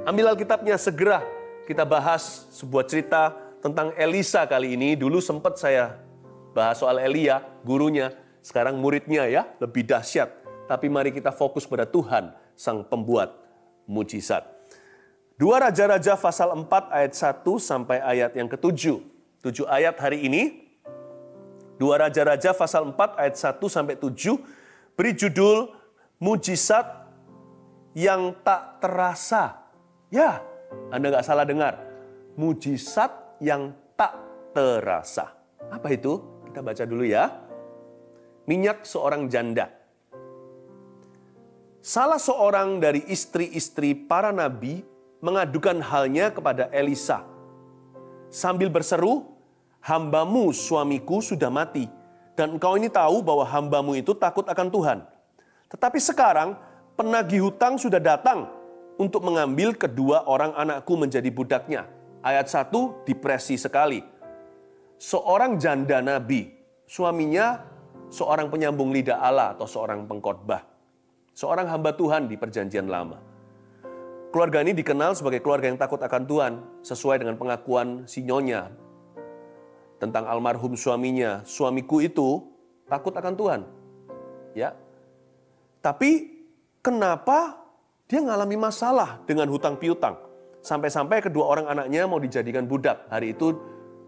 Ambil Alkitabnya segera. Kita bahas sebuah cerita tentang Elisa kali ini. Dulu sempat saya bahas soal Elia, gurunya. Sekarang muridnya ya, lebih dahsyat. Tapi mari kita fokus pada Tuhan, Sang Pembuat mujizat. 2 Raja-Raja pasal 4 ayat 1 sampai ayat yang ke-7. 7 ayat hari ini. 2 Raja-Raja pasal 4 ayat 1 sampai 7 beri judul Mujizat yang tak terasa. Ya, Anda nggak salah dengar. Mujizat yang tak terasa. Apa itu? Kita baca dulu ya. Minyak seorang janda. Salah seorang dari istri-istri para nabi mengadukan halnya kepada Elisa. Sambil berseru, "Hambamu suamiku sudah mati, dan engkau ini tahu bahwa hambamu itu takut akan Tuhan. Tetapi sekarang penagih hutang sudah datang untuk mengambil kedua orang anakku menjadi budaknya." Ayat 1 depresi sekali. Seorang janda nabi, suaminya seorang penyambung lidah Allah atau seorang pengkhotbah. Seorang hamba Tuhan di perjanjian lama. Keluarga ini dikenal sebagai keluarga yang takut akan Tuhan, sesuai dengan pengakuan si nyonya tentang almarhum suaminya. Suamiku itu takut akan Tuhan. Ya. Tapi kenapa dia mengalami masalah dengan hutang piutang? Sampai-sampai kedua orang anaknya mau dijadikan budak. Hari itu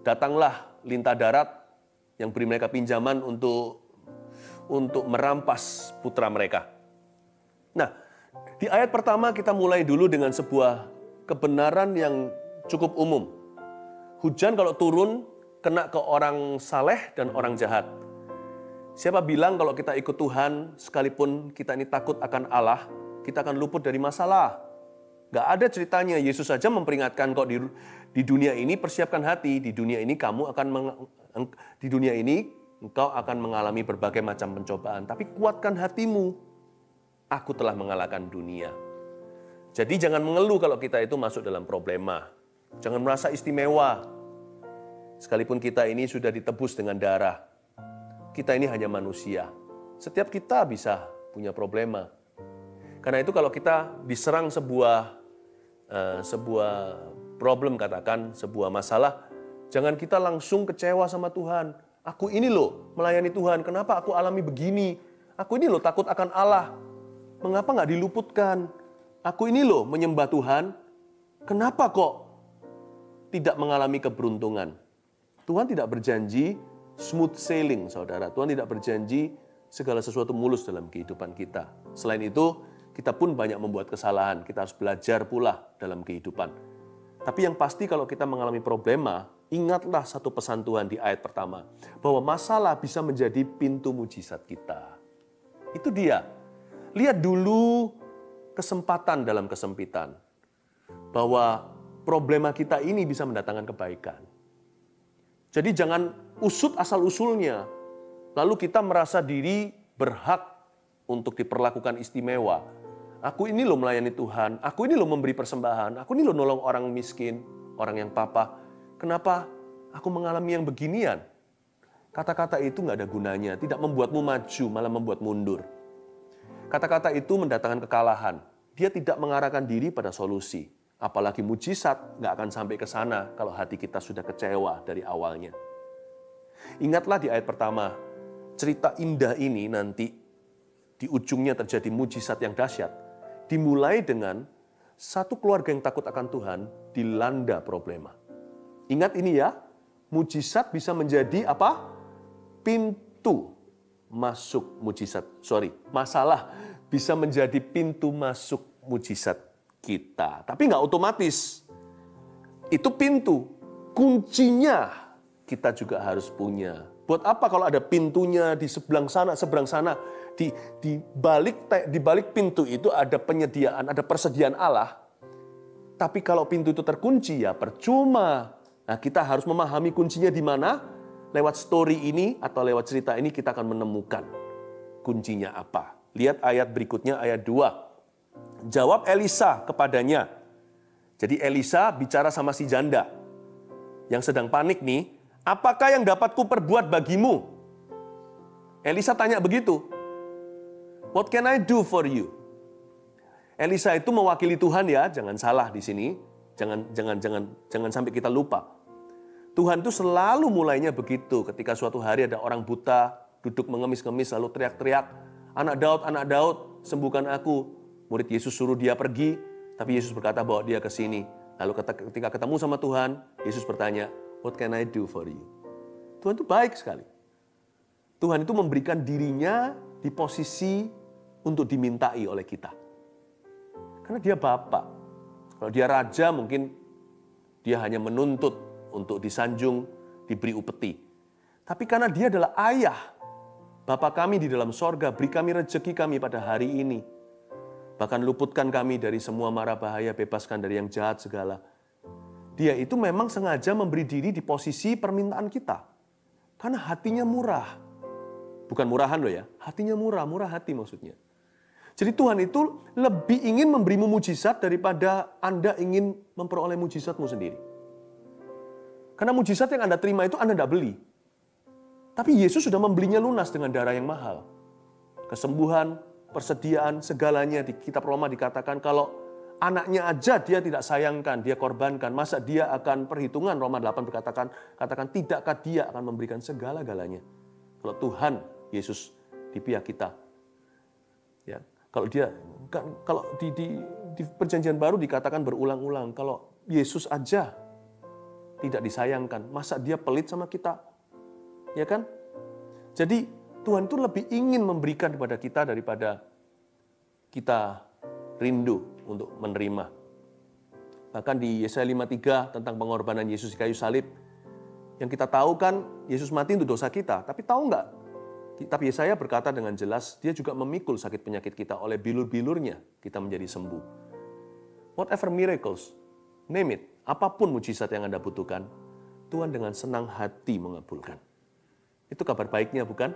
datanglah lintah darat yang beri mereka pinjaman untuk merampas putra mereka. Nah, di ayat pertama kita mulai dulu dengan sebuah kebenaran yang cukup umum. Hujan kalau turun kena ke orang saleh dan orang jahat. Siapa bilang kalau kita ikut Tuhan, sekalipun kita ini takut akan Allah, kita akan luput dari masalah. Gak ada ceritanya. Yesus saja memperingatkan kok di dunia ini persiapkan hati. Di dunia ini engkau akan mengalami berbagai macam pencobaan. Tapi kuatkan hatimu. Aku telah mengalahkan dunia. Jadi jangan mengeluh kalau kita itu masuk dalam problema. Jangan merasa istimewa. Sekalipun kita ini sudah ditebus dengan darah. Kita ini hanya manusia. Setiap kita bisa punya problema. Karena itu kalau kita diserang sebuah problem, katakan sebuah masalah, jangan kita langsung kecewa sama Tuhan. Aku ini loh melayani Tuhan, kenapa aku alami begini? Aku ini loh takut akan Allah. Mengapa nggak diluputkan? Aku ini loh menyembah Tuhan, kenapa kok tidak mengalami keberuntungan? Tuhan tidak berjanji smooth sailing, saudara. Tuhan tidak berjanji segala sesuatu mulus dalam kehidupan kita. Selain itu, kita pun banyak membuat kesalahan. Kita harus belajar pula dalam kehidupan. Tapi yang pasti kalau kita mengalami problema, ingatlah satu pesan Tuhan di ayat pertama. Bahwa masalah bisa menjadi pintu mujizat kita. Itu dia. Lihat dulu kesempatan dalam kesempitan. Bahwa problema kita ini bisa mendatangkan kebaikan. Jadi jangan usut asal-usulnya. Lalu kita merasa diri berhak untuk diperlakukan istimewa. Aku ini loh melayani Tuhan. Aku ini loh memberi persembahan. Aku ini loh nolong orang miskin, orang yang papa. Kenapa aku mengalami yang beginian? Kata-kata itu nggak ada gunanya. Tidak membuatmu maju, malah membuat mundur. Kata-kata itu mendatangkan kekalahan. Dia tidak mengarahkan diri pada solusi. Apalagi mujizat nggak akan sampai ke sana kalau hati kita sudah kecewa dari awalnya. Ingatlah di ayat pertama, cerita indah ini nanti di ujungnya terjadi mujizat yang dahsyat. Dimulai dengan satu keluarga yang takut akan Tuhan dilanda problema. Ingat ini ya, mujizat bisa menjadi apa? Pintu masuk mujizat. Masalah bisa menjadi pintu masuk mujizat kita. Tapi nggak otomatis. Itu pintu. Kuncinya kita juga harus punya. Buat apa kalau ada pintunya di seberang sana. Di balik pintu itu ada penyediaan, ada persediaan Allah. Tapi kalau pintu itu terkunci ya percuma. Nah, kita harus memahami kuncinya di mana. Lewat story ini atau lewat cerita ini kita akan menemukan kuncinya apa. Lihat ayat berikutnya, ayat 2. Jawab Elisa kepadanya. Jadi Elisa bicara sama si janda yang sedang panik nih. Apakah yang dapat kuperbuat bagimu? Elisa tanya begitu. What can I do for you? Elisa itu mewakili Tuhan ya, jangan salah di sini. Jangan sampai kita lupa. Tuhan itu selalu mulainya begitu. Ketika suatu hari ada orang buta, duduk mengemis-ngemis lalu teriak-teriak, anak Daud, sembuhkan aku. Murid Yesus suruh dia pergi, tapi Yesus berkata bawa dia ke sini. Lalu ketika ketemu sama Tuhan, Yesus bertanya, what can I do for you? Tuhan itu baik sekali. Tuhan itu memberikan dirinya di posisi untuk dimintai oleh kita. Karena dia Bapa. Kalau dia Raja mungkin dia hanya menuntut untuk disanjung, diberi upeti. Tapi karena dia adalah Ayah, Bapa kami di dalam sorga, beri kami rezeki kami pada hari ini. Bahkan luputkan kami dari semua mara bahaya, bebaskan dari yang jahat segala. Dia itu memang sengaja memberi diri di posisi permintaan kita. Karena hatinya murah. Bukan murahan loh ya, hatinya murah hati maksudnya. Jadi Tuhan itu lebih ingin memberimu mujizat daripada Anda ingin memperoleh mujizatmu sendiri. Karena mujizat yang Anda terima itu Anda tidak beli. Tapi Yesus sudah membelinya lunas dengan darah yang mahal. Kesembuhan, persediaan, segalanya di kitab Roma dikatakan kalau anaknya aja dia tidak sayangkan, dia korbankan. Masa dia akan perhitungan, Roma 8 katakan tidakkah dia akan memberikan segala-galanya. Kalau Tuhan Yesus di pihak kita. Ya, kalau di perjanjian baru dikatakan berulang-ulang, kalau Yesus aja tidak disayangkan, masa dia pelit sama kita? Ya kan? Jadi Tuhan itu lebih ingin memberikan kepada kita daripada kita rindu untuk menerima. Bahkan di Yesaya 53 tentang pengorbanan Yesus di kayu salib, yang kita tahu kan Yesus mati untuk dosa kita. Tapi tahu nggak? Tapi Yesaya berkata dengan jelas, dia juga memikul sakit penyakit kita, oleh bilur-bilurnya kita menjadi sembuh. Whatever miracles, name it, apapun mujizat yang Anda butuhkan, Tuhan dengan senang hati mengabulkan. Itu kabar baiknya bukan?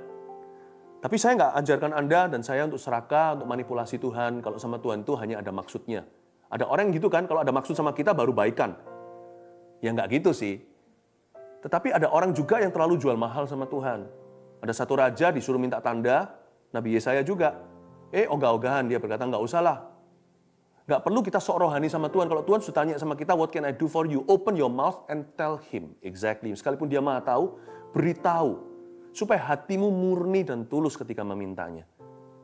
Tapi saya nggak ajarkan Anda dan saya untuk serakah, untuk manipulasi Tuhan. Kalau sama Tuhan itu hanya ada maksudnya. Ada orang yang gitu kan, kalau ada maksud sama kita baru baikan. Ya nggak gitu sih. Tetapi ada orang juga yang terlalu jual mahal sama Tuhan. Ada satu raja disuruh minta tanda, Nabi Yesaya juga. Ogah-ogahan dia berkata, nggak usah lah. Nggak perlu kita sok rohani sama Tuhan. Kalau Tuhan sudah tanya sama kita, what can I do for you? Open your mouth and tell him. Exactly. Sekalipun dia maha tahu, beritahu. Supaya hatimu murni dan tulus ketika memintanya.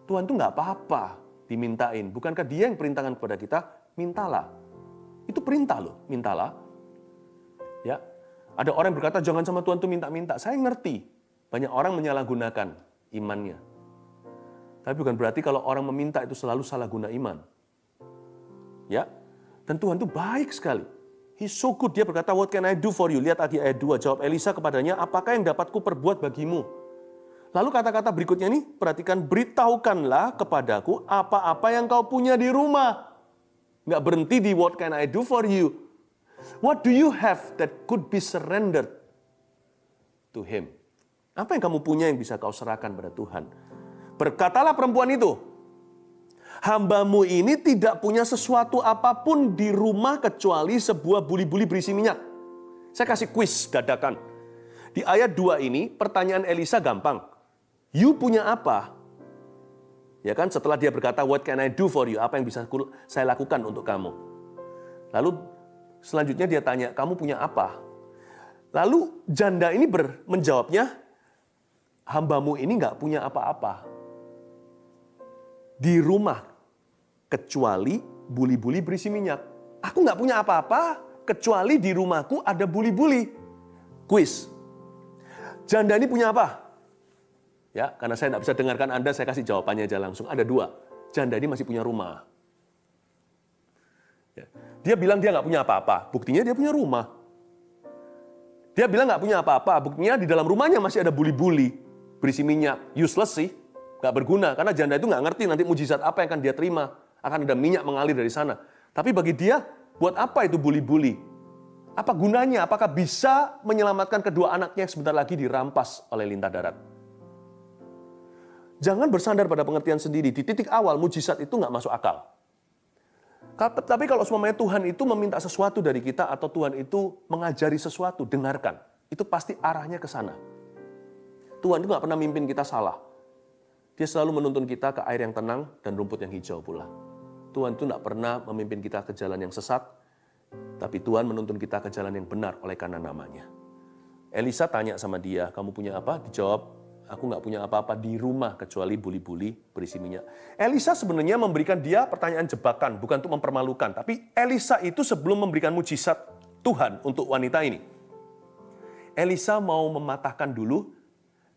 Tuhan itu nggak apa-apa dimintain. Bukankah dia yang perintahkan kepada kita, mintalah. Itu perintah loh, mintalah. Ya, ada orang yang berkata, jangan sama Tuhan tuh minta-minta. Saya ngerti. Banyak orang menyalahgunakan imannya. Tapi bukan berarti kalau orang meminta itu selalu salah guna iman. Ya, dan Tuhan itu baik sekali. He's so good. Dia berkata, what can I do for you? Lihat lagi ayat 2. Jawab Elisa kepadanya, apakah yang dapat ku perbuat bagimu? Lalu kata-kata berikutnya nih, perhatikan, beritahukanlah kepadaku apa-apa yang kau punya di rumah. Nggak berhenti di what can I do for you. What do you have that could be surrendered to him? Apa yang kamu punya yang bisa kau serahkan pada Tuhan? Berkatalah perempuan itu, hambamu ini tidak punya sesuatu apapun di rumah kecuali sebuah buli-buli berisi minyak. Saya kasih kuis dadakan. Di ayat 2 ini, pertanyaan Elisa gampang. You punya apa? Ya kan, setelah dia berkata, what can I do for you? Apa yang bisa saya lakukan untuk kamu? Lalu selanjutnya dia tanya, kamu punya apa? Lalu janda ini menjawabnya, hambamu ini nggak punya apa-apa di rumah kecuali buli-buli berisi minyak. Aku nggak punya apa-apa kecuali di rumahku ada buli-buli. Kuis. Janda ini punya apa? Ya, karena saya nggak bisa dengarkan Anda, saya kasih jawabannya aja langsung. Ada 2. Janda ini masih punya rumah. Ya. Dia bilang dia nggak punya apa-apa. Buktinya dia punya rumah. Dia bilang nggak punya apa-apa. Buktinya di dalam rumahnya masih ada buli-buli berisi minyak. Useless sih. Nggak berguna. Karena janda itu nggak ngerti nanti mujizat apa yang akan dia terima. Akan ada minyak mengalir dari sana. Tapi bagi dia, buat apa itu buli-buli? Apa gunanya? Apakah bisa menyelamatkan kedua anaknya yang sebentar lagi dirampas oleh lintah darat? Jangan bersandar pada pengertian sendiri. Di titik awal, mujizat itu nggak masuk akal. Tapi kalau semuanya Tuhan itu meminta sesuatu dari kita atau Tuhan itu mengajari sesuatu, dengarkan. Itu pasti arahnya ke sana. Tuhan itu nggak pernah mimpin kita salah. Dia selalu menuntun kita ke air yang tenang dan rumput yang hijau pula. Tuhan itu tidak pernah memimpin kita ke jalan yang sesat, tapi Tuhan menuntun kita ke jalan yang benar oleh karena namanya. Elisa tanya sama dia, kamu punya apa? Dijawab, aku nggak punya apa-apa di rumah kecuali buli-buli berisi minyak. Elisa sebenarnya memberikan dia pertanyaan jebakan, bukan untuk mempermalukan. Tapi Elisa itu sebelum memberikan mujizat Tuhan untuk wanita ini, Elisa mau mematahkan dulu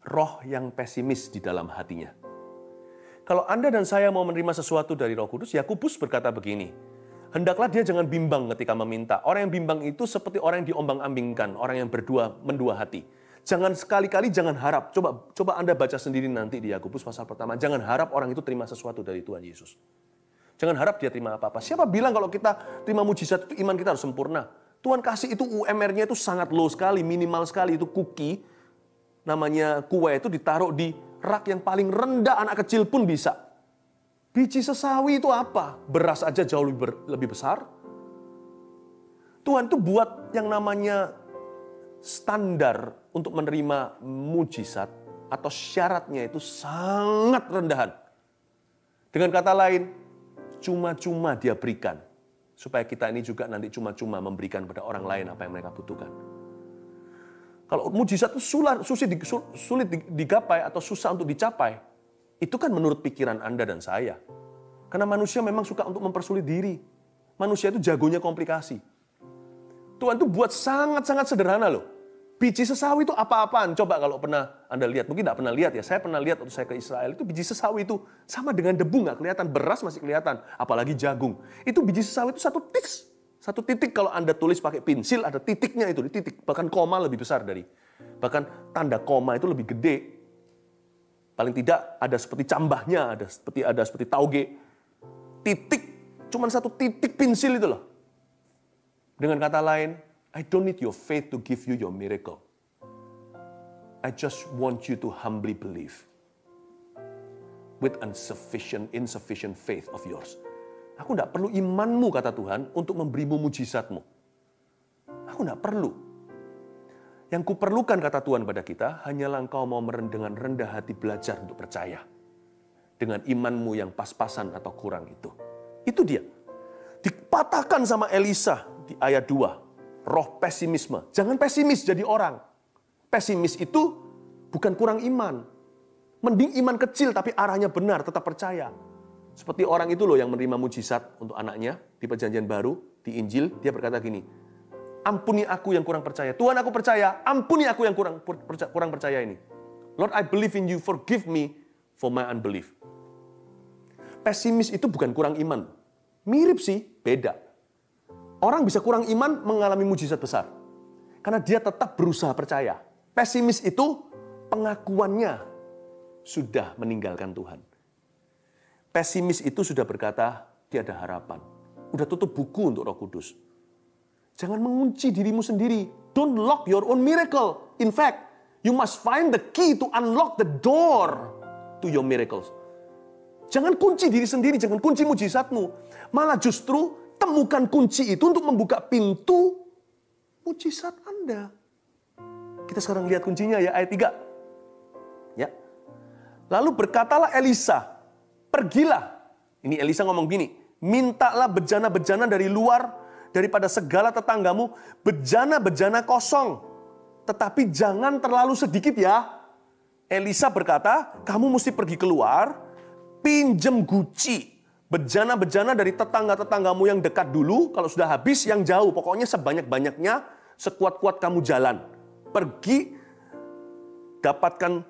roh yang pesimis di dalam hatinya. Kalau Anda dan saya mau menerima sesuatu dari Roh Kudus, Yakobus berkata begini, hendaklah dia jangan bimbang ketika meminta. Orang yang bimbang itu seperti orang yang diombang-ambingkan, orang yang mendua hati. Jangan sekali-kali jangan harap. Coba Anda baca sendiri nanti di Yakobus pasal pertama. Jangan harap orang itu terima sesuatu dari Tuhan Yesus. Jangan harap dia terima apa-apa. Siapa bilang kalau kita terima mujizat itu iman kita harus sempurna? Tuhan kasih itu UMR-nya itu sangat low sekali, minimal sekali. Itu cookie, namanya kue itu ditaruh di rak yang paling rendah, anak kecil pun bisa. Biji sesawi itu apa? Beras aja jauh lebih besar. Tuhan itu buat yang namanya standar untuk menerima mujizat atau syaratnya itu sangat rendahan. Dengan kata lain, cuma-cuma dia berikan. Supaya kita ini juga nanti cuma-cuma memberikan pada orang lain apa yang mereka butuhkan. Kalau mujizat itu sulit digapai atau susah untuk dicapai, itu kan menurut pikiran Anda dan saya. Karena manusia memang suka untuk mempersulit diri. Manusia itu jagonya komplikasi. Tuhan itu buat sangat-sangat sederhana loh. Biji sesawi itu apa-apaan? Coba kalau pernah Anda lihat, mungkin tidak pernah lihat ya. Saya pernah lihat waktu saya ke Israel, itu biji sesawi itu sama dengan debu, nggak kelihatan. Beras masih kelihatan, apalagi jagung. Itu biji sesawi itu satu titik kalau Anda tulis pakai pensil, ada titiknya itu, di titik. Bahkan koma lebih besar bahkan tanda koma itu lebih gede. Paling tidak ada seperti cambahnya, ada seperti tauge. Titik, cuman satu titik pensil itu loh. Dengan kata lain, I don't need your faith to give you your miracle. I just want you to humbly believe. With insufficient faith of yours. Aku tidak perlu imanmu, kata Tuhan, untuk memberimu mujizatmu. Aku tidak perlu. Yang kuperlukan, kata Tuhan pada kita, hanyalah engkau mau dengan rendah hati belajar untuk percaya. Dengan imanmu yang pas-pasan atau kurang itu. Itu dia. Dipatahkan sama Elisa di ayat 2. Roh pesimisme. Jangan pesimis jadi orang. Pesimis itu bukan kurang iman. Mending iman kecil tapi arahnya benar, tetap percaya. Seperti orang itu loh yang menerima mujizat untuk anaknya di perjanjian baru, di Injil, dia berkata gini, ampuni aku yang kurang percaya. Tuhan, aku percaya, ampuni aku yang kurang percaya ini. Lord, I believe in you, forgive me for my unbelief. Pesimis itu bukan kurang iman. Mirip sih, beda. Orang bisa kurang iman mengalami mujizat besar. Karena dia tetap berusaha percaya. Pesimis itu pengakuannya sudah meninggalkan Tuhan. Pesimis itu sudah berkata, tiada harapan. Udah tutup buku untuk Roh Kudus. Jangan mengunci dirimu sendiri. Don't lock your own miracle. In fact, you must find the key to unlock the door to your miracles. Jangan kunci diri sendiri, jangan kunci mujizatmu. Malah justru temukan kunci itu untuk membuka pintu mujizat Anda. Kita sekarang lihat kuncinya ya, ayat 3. Ya. Lalu berkatalah Elisa, pergilah. Ini Elisa ngomong gini, mintalah bejana-bejana dari luar, daripada segala tetanggamu, bejana-bejana kosong. Tetapi jangan terlalu sedikit ya. Elisa berkata, kamu mesti pergi keluar, pinjem guci. Bejana-bejana dari tetangga-tetanggamu yang dekat dulu, kalau sudah habis yang jauh. Pokoknya sebanyak-banyaknya, sekuat-kuat kamu jalan. Pergi, dapatkan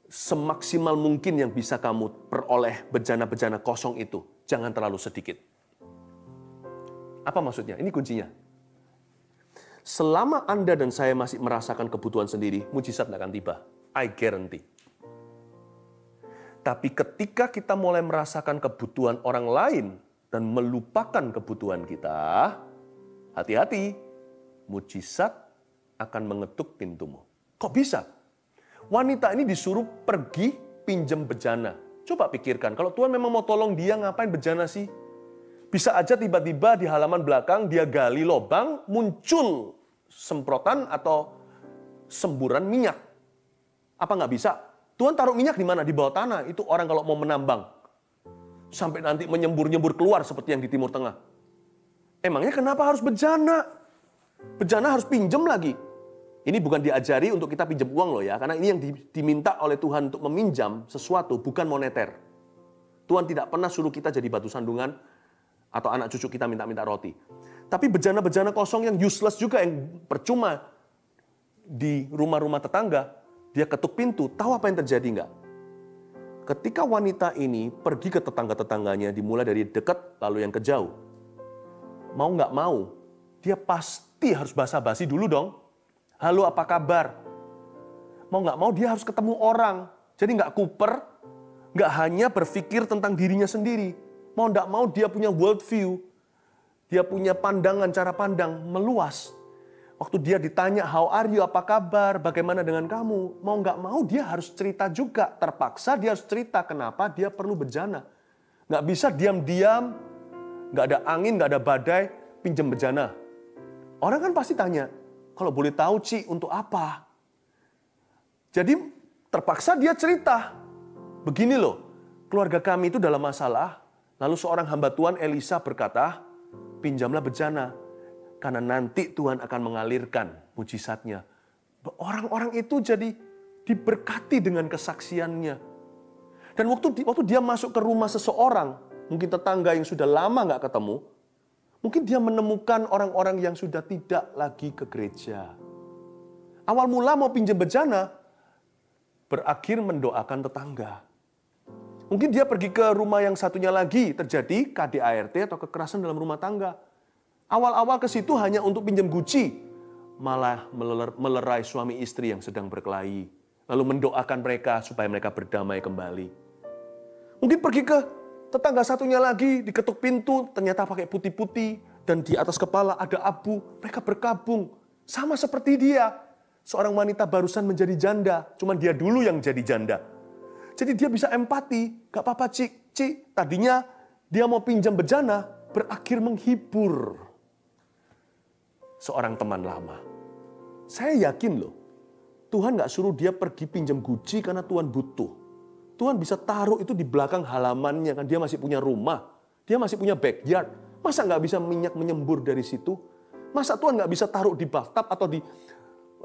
semaksimal mungkin yang bisa kamu peroleh bejana-bejana kosong itu. Jangan terlalu sedikit. Apa maksudnya? Ini kuncinya. Selama Anda dan saya masih merasakan kebutuhan sendiri, mujizat tidak akan tiba. I guarantee. Tapi ketika kita mulai merasakan kebutuhan orang lain dan melupakan kebutuhan kita, hati-hati, mujizat akan mengetuk pintumu. Kok bisa? Wanita ini disuruh pergi pinjam bejana. Coba pikirkan, kalau Tuhan memang mau tolong dia, ngapain bejana sih? Bisa aja tiba-tiba di halaman belakang dia gali lubang, muncul semprotan atau semburan minyak. Apa nggak bisa? Tuhan taruh minyak di mana? Di bawah tanah. Itu orang kalau mau menambang. sampai nanti menyembur-nyembur keluar seperti yang di Timur Tengah. Emangnya kenapa harus bejana? Bejana harus pinjam lagi. Ini bukan diajari untuk kita pinjam uang loh ya, karena ini yang diminta oleh Tuhan untuk meminjam sesuatu, bukan moneter. Tuhan tidak pernah suruh kita jadi batu sandungan atau anak cucu kita minta-minta roti. Tapi bejana-bejana kosong yang useless juga, yang percuma di rumah-rumah tetangga, dia ketuk pintu, tahu apa yang terjadi enggak? Ketika wanita ini pergi ke tetangga-tetangganya, dimulai dari dekat lalu yang ke jauh. Mau nggak mau, dia pasti harus basa-basi dulu dong. Halo, apa kabar? Mau nggak mau dia harus ketemu orang. Jadi nggak kuper, nggak hanya berpikir tentang dirinya sendiri. Mau nggak mau dia punya world view. Dia punya pandangan, cara pandang meluas. Waktu dia ditanya, how are you, apa kabar, bagaimana dengan kamu? Mau nggak mau dia harus cerita juga. Terpaksa dia harus cerita kenapa dia perlu bejana. Nggak bisa diam-diam, nggak ada angin, nggak ada badai, pinjam bejana. Orang kan pasti tanya, kalau boleh tahu Ci, untuk apa? Jadi terpaksa dia cerita. Begini loh, keluarga kami itu dalam masalah, lalu seorang hamba Tuhan Elisa berkata, pinjamlah bejana, karena nanti Tuhan akan mengalirkan mujizatnya. Orang-orang itu jadi diberkati dengan kesaksiannya. Dan waktu dia masuk ke rumah seseorang, mungkin tetangga yang sudah lama nggak ketemu, mungkin dia menemukan orang-orang yang sudah tidak lagi ke gereja. Awal mula mau pinjam bejana, berakhir mendoakan tetangga. Mungkin dia pergi ke rumah yang satunya lagi, terjadi KDART atau kekerasan dalam rumah tangga. Awal-awal ke situ hanya untuk pinjam guci, malah melerai suami istri yang sedang berkelahi. Lalu mendoakan mereka supaya mereka berdamai kembali. Mungkin pergi ke tetangga satunya lagi, diketuk pintu, ternyata pakai putih-putih, dan di atas kepala ada abu, mereka berkabung. Sama seperti dia, seorang wanita barusan menjadi janda, cuman dia dulu yang jadi janda. Jadi dia bisa empati, gak apa-apa Cik, tadinya dia mau pinjam bejana, berakhir menghibur seorang teman lama. Saya yakin loh, Tuhan gak suruh dia pergi pinjam guci karena Tuhan butuh. Tuhan bisa taruh itu di belakang halamannya, kan dia masih punya rumah, dia masih punya backyard. Masa nggak bisa minyak menyembur dari situ? Masa Tuhan nggak bisa taruh di bathtub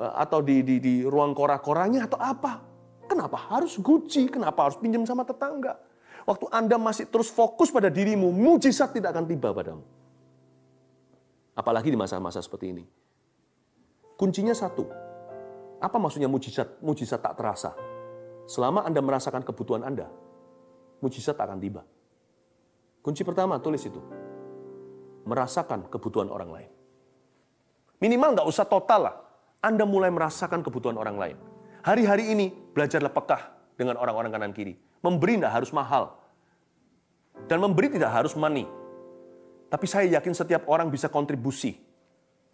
atau di ruang kora-koranya atau apa? Kenapa harus guci? Kenapa harus pinjam sama tetangga? Waktu Anda masih terus fokus pada dirimu, mujizat tidak akan tiba padamu. Apalagi di masa-masa seperti ini. Kuncinya satu. Apa maksudnya mujizat? Mujizat tak terasa. Selama Anda merasakan kebutuhan Anda, mujizat akan tiba. Kunci pertama, tulis itu. Merasakan kebutuhan orang lain. Minimal nggak usah total lah. Anda mulai merasakan kebutuhan orang lain. Hari-hari ini, belajarlah pekah dengan orang-orang kanan kiri. Memberi nggak harus mahal. Dan memberi tidak harus money. Tapi saya yakin setiap orang bisa kontribusi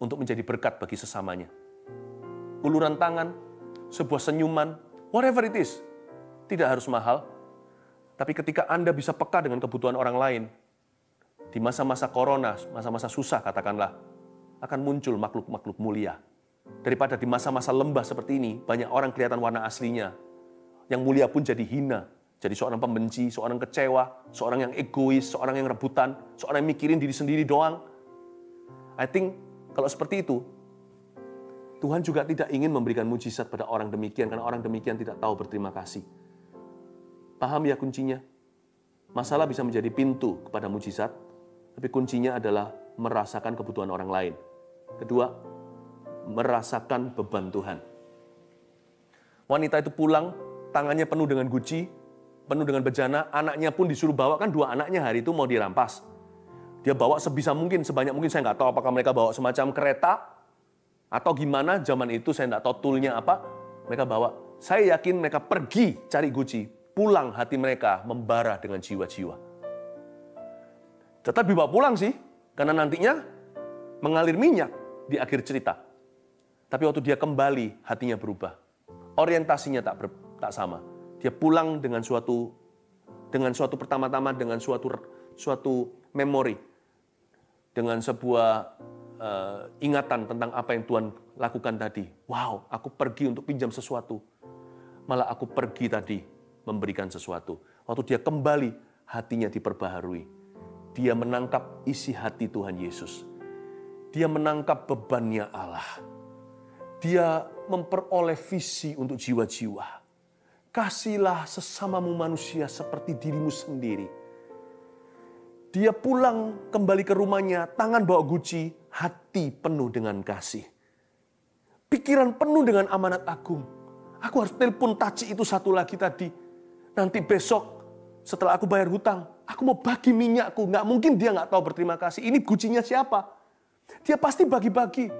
untuk menjadi berkat bagi sesamanya. Uluran tangan, sebuah senyuman, whatever it is, tidak harus mahal, tapi ketika Anda bisa peka dengan kebutuhan orang lain, di masa-masa corona, masa-masa susah katakanlah, akan muncul makhluk-makhluk mulia. Daripada di masa-masa lembah seperti ini, banyak orang kelihatan warna aslinya. Yang mulia pun jadi hina, jadi seorang pembenci, seorang kecewa, seorang yang egois, seorang yang rebutan, seorang yang mikirin diri sendiri doang. I think kalau seperti itu, Tuhan juga tidak ingin memberikan mujizat pada orang demikian, karena orang demikian tidak tahu berterima kasih. Paham ya kuncinya? Masalah bisa menjadi pintu kepada mujizat, tapi kuncinya adalah merasakan kebutuhan orang lain. Kedua, merasakan beban Tuhan. Wanita itu pulang, tangannya penuh dengan guci, penuh dengan bejana, anaknya pun disuruh bawa, kan 2 anaknya hari itu mau dirampas. Dia bawa sebisa mungkin, sebanyak mungkin, saya nggak tahu apakah mereka bawa semacam kereta, atau gimana, zaman itu saya nggak tahu toolnya apa, mereka bawa. Saya yakin mereka pergi cari guci, pulang hati mereka membara dengan jiwa-jiwa. Tetap dibawa pulang sih, karena nantinya mengalir minyak di akhir cerita. Tapi waktu dia kembali, hatinya berubah. Orientasinya tak sama. Dia pulang dengan suatu pertama-tama dengan suatu memori, dengan sebuah ingatan tentang apa yang Tuhan lakukan tadi. Wow, aku pergi untuk pinjam sesuatu. Malah aku pergi tadi memberikan sesuatu. Waktu dia kembali, hatinya diperbaharui. Dia menangkap isi hati Tuhan Yesus. Dia menangkap bebannya Allah. Dia memperoleh visi untuk jiwa-jiwa. Kasihilah sesamamu manusia seperti dirimu sendiri. Dia pulang kembali ke rumahnya, tangan bawa Gucci, hati penuh dengan kasih. Pikiran penuh dengan amanat agung. Aku harus telepon Taci itu satu lagi tadi. Nanti besok setelah aku bayar hutang, aku mau bagi minyakku. Nggak mungkin dia nggak tahu berterima kasih. Ini Gucci-nya siapa? Dia pasti bagi-bagi.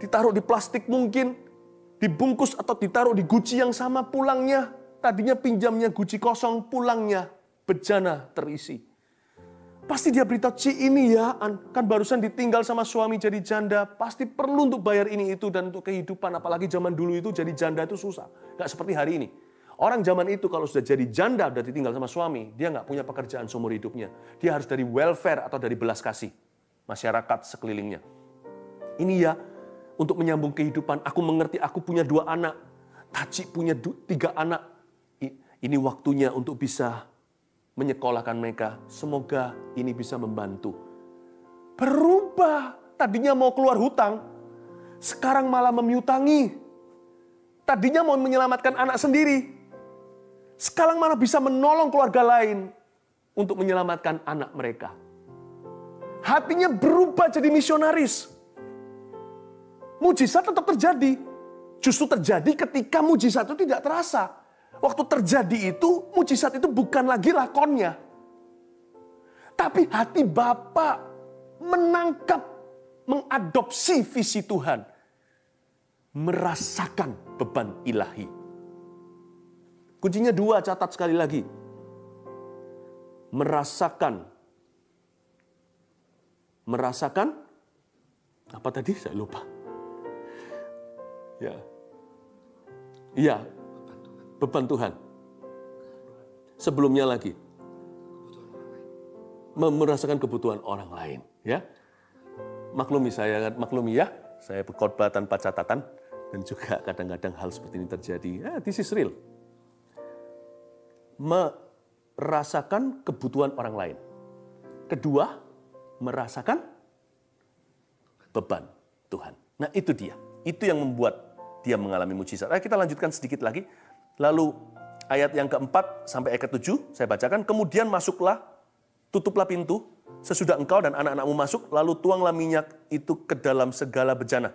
Ditaruh di plastik mungkin, dibungkus atau ditaruh di Gucci yang sama pulangnya. Tadinya pinjamnya Gucci kosong, pulangnya bejana terisi. Pasti dia beritahu, Ci ini ya, kan barusan ditinggal sama suami jadi janda, pasti perlu untuk bayar ini itu dan untuk kehidupan. Apalagi zaman dulu itu jadi janda itu susah. Nggak seperti hari ini. Orang zaman itu kalau sudah jadi janda, sudah ditinggal sama suami, dia nggak punya pekerjaan seumur hidupnya. Dia harus dari welfare atau dari belas kasih masyarakat sekelilingnya. Ini ya, untuk menyambung kehidupan, aku mengerti aku punya 2 anak, Taci punya 3 anak. Ini waktunya untuk bisa menyekolahkan mereka. Semoga ini bisa membantu. Berubah. Tadinya mau keluar hutang, sekarang malah memiutangi. Tadinya mau menyelamatkan anak sendiri, sekarang malah bisa menolong keluarga lain untuk menyelamatkan anak mereka. Hatinya berubah jadi misionaris. Mujizat tetap terjadi. Justru terjadi ketika mujizat itu tidak terasa. Waktu terjadi itu, mujizat itu bukan lagi lakonnya. Tapi hati Bapa menangkap, mengadopsi visi Tuhan. Merasakan beban ilahi. Kuncinya 2, catat sekali lagi. Merasakan. Merasakan, apa tadi? Saya lupa. Ya. Iya. Beban Tuhan. Sebelumnya lagi. Merasakan kebutuhan orang lain. Ya. Maklumi ya. Saya berkhotbah tanpa catatan. Dan juga kadang-kadang hal seperti ini terjadi. This is real. Merasakan kebutuhan orang lain. Kedua, merasakan beban Tuhan. Nah itu dia. Itu yang membuat dia mengalami mujizat. Kita lanjutkan sedikit lagi. Lalu ayat yang keempat sampai ayat ke-7 saya bacakan. Kemudian masuklah, tutuplah pintu, sesudah engkau dan anak-anakmu masuk, lalu tuanglah minyak itu ke dalam segala bejana.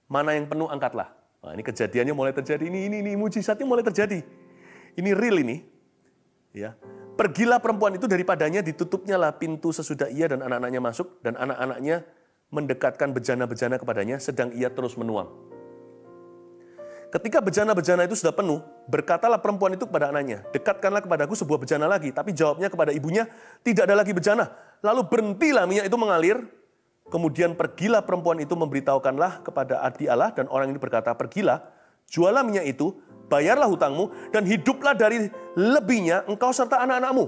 Mana yang penuh angkatlah. Nah, ini kejadiannya mulai terjadi. Ini mujizatnya mulai terjadi. Ini real ini. Ya. Pergilah perempuan itu daripadanya, ditutupnya lah pintu sesudah ia dan anak-anaknya masuk, dan anak-anaknya mendekatkan bejana-bejana kepadanya, sedang ia terus menuang. Ketika bejana-bejana itu sudah penuh, berkatalah perempuan itu kepada anaknya, dekatkanlah kepadaku sebuah bejana lagi. Tapi jawabnya kepada ibunya, tidak ada lagi bejana. Lalu berhentilah minyak itu mengalir. Kemudian pergilah perempuan itu memberitahukanlah kepada ahli Allah, dan orang ini berkata, pergilah, jualah minyak itu, bayarlah hutangmu, dan hiduplah dari lebihnya engkau serta anak-anakmu.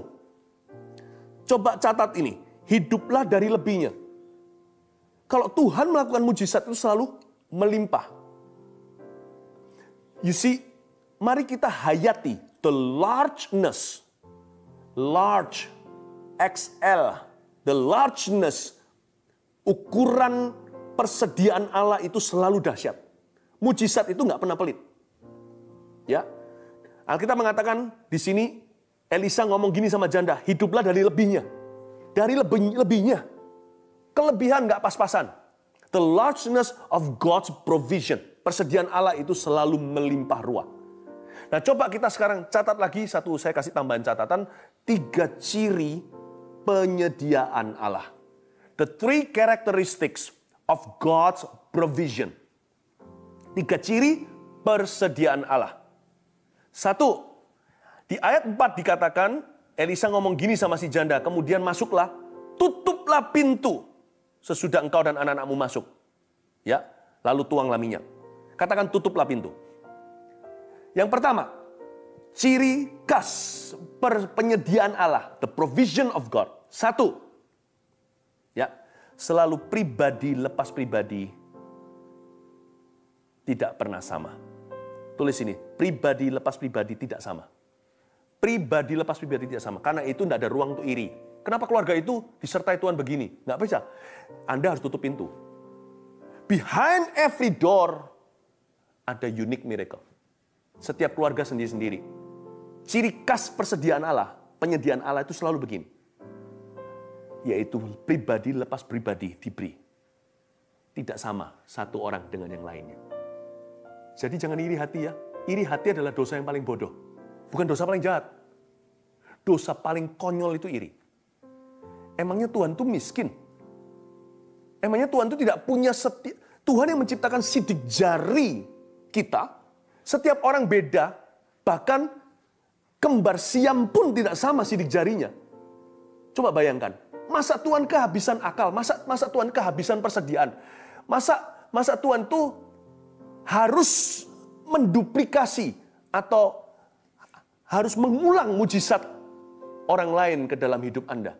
Coba catat ini, hiduplah dari lebihnya. Kalau Tuhan melakukan mujizat itu selalu melimpah. You see, mari kita hayati the largeness, large, XL, the largeness, ukuran persediaan Allah itu selalu dahsyat. Mujizat itu nggak pernah pelit. Ya, Alkitab mengatakan di sini Elisa ngomong gini sama janda, hiduplah dari lebihnya, dari lebihnya, kelebihan nggak pas-pasan. The largeness of God's provision. Persediaan Allah itu selalu melimpah ruah. Nah coba kita sekarang catat lagi satu, saya kasih tambahan catatan, 3 ciri penyediaan Allah. The 3 characteristics of God's provision. 3 ciri persediaan Allah. 1, di ayat 4 dikatakan, Elisa ngomong gini sama si janda, kemudian masuklah, tutuplah pintu, sesudah engkau dan anak-anakmu masuk. Ya, lalu tuanglah minyak. Katakan tutuplah pintu. Yang pertama, ciri khas penyediaan Allah, the provision of God. 1, ya, selalu pribadi lepas pribadi tidak pernah sama. Tulis ini, pribadi lepas pribadi tidak sama. Pribadi lepas pribadi tidak sama. Karena itu tidak ada ruang untuk iri. Kenapa keluarga itu disertai Tuhan begini? Nggak bisa. Anda harus tutup pintu. Behind every door, ada unique miracle. Setiap keluarga sendiri-sendiri. Ciri khas persediaan Allah, penyediaan Allah itu selalu begini. Yaitu pribadi lepas pribadi diberi. Tidak sama satu orang dengan yang lainnya. Jadi jangan iri hati ya. Iri hati adalah dosa yang paling bodoh. Bukan dosa paling jahat. Dosa paling konyol itu iri. Emangnya Tuhan itu miskin? Emangnya Tuhan itu tidak punya Tuhan yang menciptakan sidik jari kita. Setiap orang beda. Bahkan kembar siam pun tidak sama sidik jarinya. Coba bayangkan. Masa Tuhan kehabisan akal? Masa Tuhan kehabisan persediaan? Masa Tuhan tuh harus menduplikasi atau harus mengulang mujizat orang lain ke dalam hidup Anda.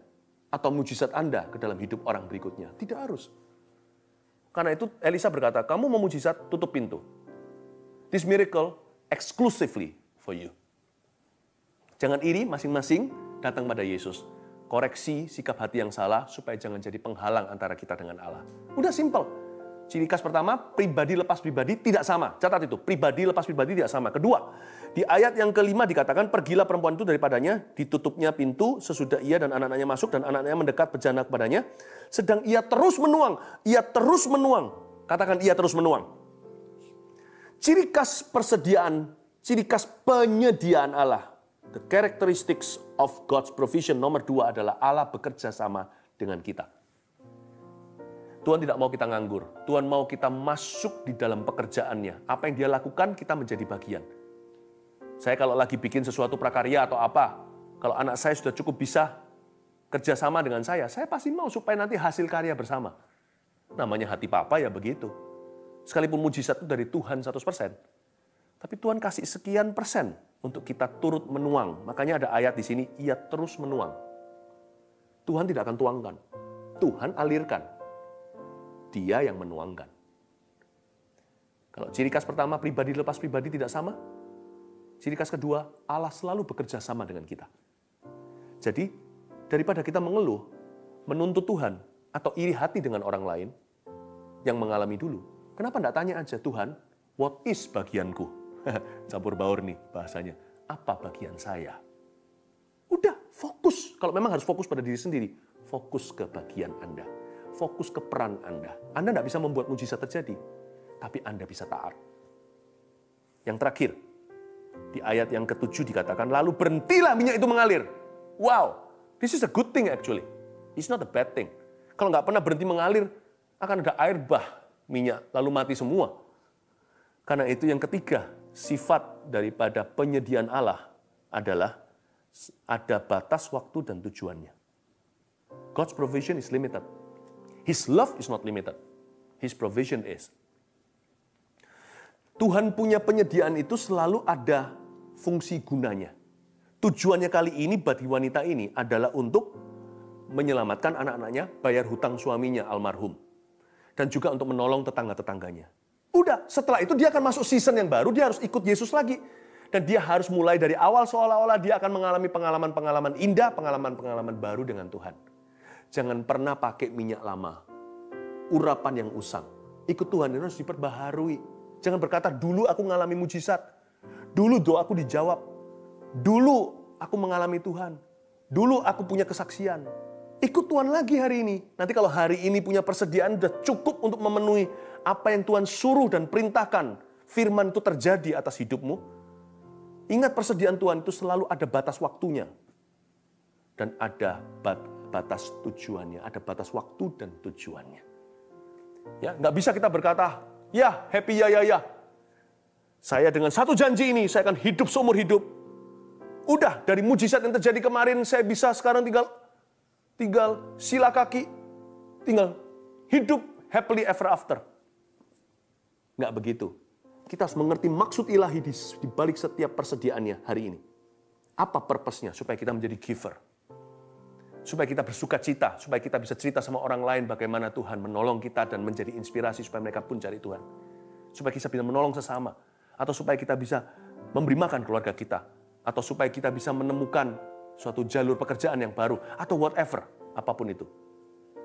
Atau mujizat Anda ke dalam hidup orang berikutnya. Tidak harus. Karena itu Elisa berkata, kamu mau mujizat, tutup pintu. This miracle exclusively for you. Jangan iri, masing-masing datang pada Yesus. Koreksi sikap hati yang salah supaya jangan jadi penghalang antara kita dengan Allah. Udah simple. Ciri khas pertama, pribadi lepas pribadi tidak sama. Catat itu, pribadi lepas pribadi tidak sama. Kedua, di ayat yang kelima dikatakan, pergilah perempuan itu daripadanya, ditutupnya pintu sesudah ia dan anak-anaknya masuk, dan anak-anaknya mendekat berjana kepadanya. Sedang ia terus menuang. Katakan, ia terus menuang. Ciri khas persediaan, ciri khas penyediaan Allah. The characteristics of God's provision nomor 2 adalah Allah bekerja sama dengan kita. Tuhan tidak mau kita nganggur. Tuhan mau kita masuk di dalam pekerjaannya. Apa yang dia lakukan, kita menjadi bagian. Saya kalau lagi bikin sesuatu prakarya atau apa, kalau anak saya sudah cukup bisa kerjasama dengan saya pasti mau supaya nanti hasil karya bersama. Namanya hati papa ya begitu. Sekalipun mujizat itu dari Tuhan 100%. Tapi Tuhan kasih sekian persen untuk kita turut menuang. Makanya ada ayat di sini, ia terus menuang. Tuhan tidak akan tuangkan. Tuhan alirkan. Dia yang menuangkan. Kalau ciri khas pertama, pribadi lepas pribadi tidak sama. Ciri khas kedua, Allah selalu bekerja sama dengan kita. Jadi, daripada kita mengeluh, menuntut Tuhan, atau iri hati dengan orang lain yang mengalami dulu, kenapa enggak tanya aja, Tuhan, what is bagianku? Campur baur nih bahasanya. Apa bagian saya? Udah, fokus. Kalau memang harus fokus pada diri sendiri, fokus ke bagian Anda. Fokus ke peran Anda. Anda tidak bisa membuat mujizat terjadi, tapi Anda bisa taat. Yang terakhir, di ayat yang ke-7 dikatakan, lalu berhentilah minyak itu mengalir. Wow, this is a good thing actually. It's not a bad thing. Kalau nggak pernah berhenti mengalir, akan ada air bah minyak, lalu mati semua. Karena itu yang ketiga, sifat daripada penyediaan Allah adalah ada batas waktu dan tujuannya. God's provision is limited. His love is not limited. His provision is. Tuhan punya penyediaan itu selalu ada fungsi gunanya. Tujuannya kali ini bagi wanita ini adalah untuk menyelamatkan anak-anaknya, bayar hutang suaminya almarhum. Dan juga untuk menolong tetangga-tetangganya. Udah, setelah itu dia akan masuk season yang baru, dia harus ikut Yesus lagi. Dan dia harus mulai dari awal seolah-olah dia akan mengalami pengalaman-pengalaman indah, pengalaman-pengalaman baru dengan Tuhan. Jangan pernah pakai minyak lama. Urapan yang usang. Ikut Tuhan harus diperbaharui. Jangan berkata, dulu aku mengalami mujizat. Dulu doaku dijawab. Dulu aku mengalami Tuhan. Dulu aku punya kesaksian. Ikut Tuhan lagi hari ini. Nanti kalau hari ini punya persediaan, sudah cukup untuk memenuhi apa yang Tuhan suruh dan perintahkan. Firman itu terjadi atas hidupmu. Ingat persediaan Tuhan itu selalu ada batas waktunya. Dan ada batas tujuannya, ada batas waktu dan tujuannya. Ya, nggak bisa kita berkata, ya happy ya. Saya dengan satu janji ini, saya akan hidup seumur hidup. Udah, dari mujizat yang terjadi kemarin, saya bisa sekarang tinggal sila kaki, tinggal hidup happily ever after. Nggak begitu. Kita harus mengerti maksud ilahi di balik setiap persediaannya hari ini. Apa purpose-nya? Supaya kita menjadi giver. Supaya kita bersuka cita, supaya kita bisa cerita sama orang lain bagaimana Tuhan menolong kita dan menjadi inspirasi supaya mereka pun cari Tuhan. Supaya kita bisa menolong sesama. Atau supaya kita bisa memberi makan keluarga kita. atau supaya kita bisa menemukan suatu jalur pekerjaan yang baru, atau whatever, apapun itu.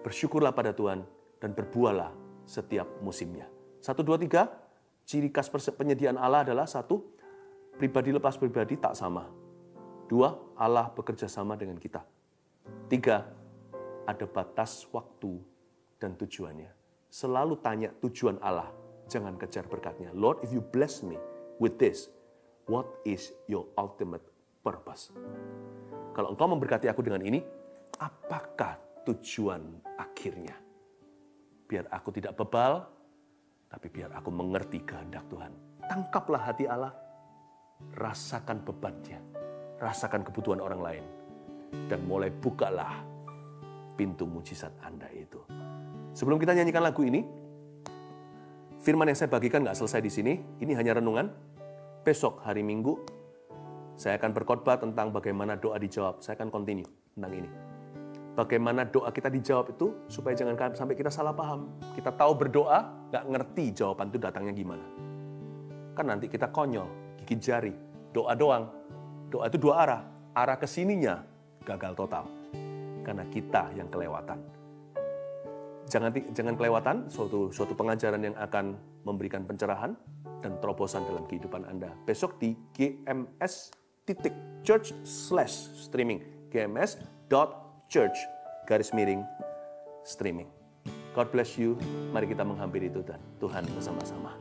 Bersyukurlah pada Tuhan dan berbuahlah setiap musimnya. 1, 2, 3, ciri khas penyediaan Allah adalah 1, pribadi lepas pribadi tak sama. 2, Allah bekerja sama dengan kita. 3, ada batas waktu dan tujuannya. Selalu tanya tujuan Allah, jangan kejar berkatnya. Lord, if you bless me with this, what is your ultimate purpose? Kalau engkau memberkati aku dengan ini, apakah tujuan akhirnya? Biar aku tidak bebal, tapi biar aku mengerti kehendak Tuhan. Tangkaplah hati Allah, rasakan bebannya, rasakan kebutuhan orang lain, dan mulai bukalah pintu mujizat Anda itu. Sebelum kita nyanyikan lagu ini, firman yang saya bagikan nggak selesai di sini, ini hanya renungan. Besok hari Minggu, saya akan berkhotbah tentang bagaimana doa dijawab. Saya akan continue tentang ini. Bagaimana doa kita dijawab itu, supaya jangan sampai kita salah paham. Kita tahu berdoa, nggak ngerti jawaban itu datangnya gimana. Kan nanti kita konyol, gigit jari, doa doang. Doa itu 2 arah. Arah kesininya gagal total. Karena kita yang kelewatan. Jangan kelewatan suatu pengajaran yang akan memberikan pencerahan dan terobosan dalam kehidupan Anda. Besok di gms.church/streaming. gms.church/streaming. God bless you. Mari kita menghampiri Tuhan bersama-sama.